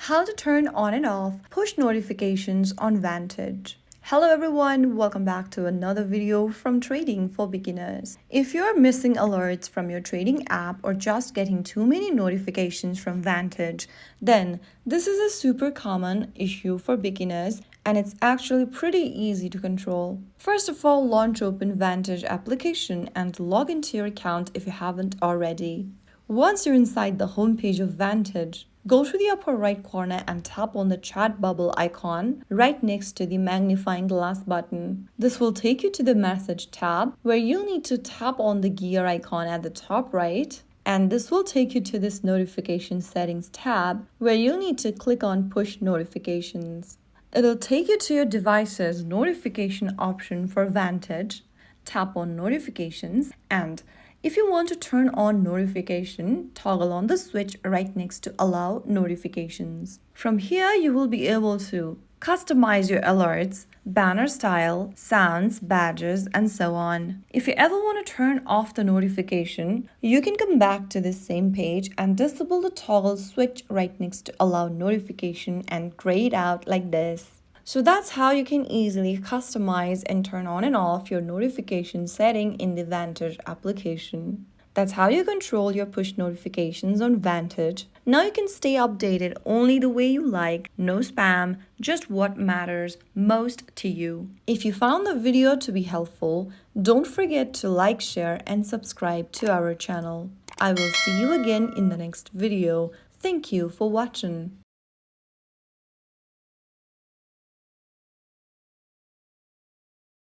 How to turn on and off push notifications on Vantage. Hello everyone, welcome back to another video from Trading for Beginners. If you're missing alerts from your trading app or just getting too many notifications from Vantage, then this is a super common issue for beginners and it's actually pretty easy to control. First of all, launch open Vantage application and log into your account if you haven't already. Once you're inside the homepage of Vantage, go to the upper right corner and tap on the chat bubble icon right next to the magnifying glass button. This will take you to the message tab where you'll need to tap on the gear icon at the top right. And this will take you to this notification settings tab where you'll need to click on push notifications. It'll take you to your device's notification option for Vantage. Tap on notifications and if you want to turn on notification, toggle on the switch right next to allow notifications. From here, you will be able to customize your alerts, banner style, sounds, badges, and so on. If you ever want to turn off the notification, you can come back to this same page and disable the toggle switch right next to allow notification and gray it out like this. So that's how you can easily customize and turn on and off your notification setting in the Vantage application. That's how you control your push notifications on Vantage. Now you can stay updated only the way you like, no spam, just what matters most to you. If you found the video to be helpful, don't forget to like, share, and subscribe to our channel. I will see you again in the next video. Thank you for watching.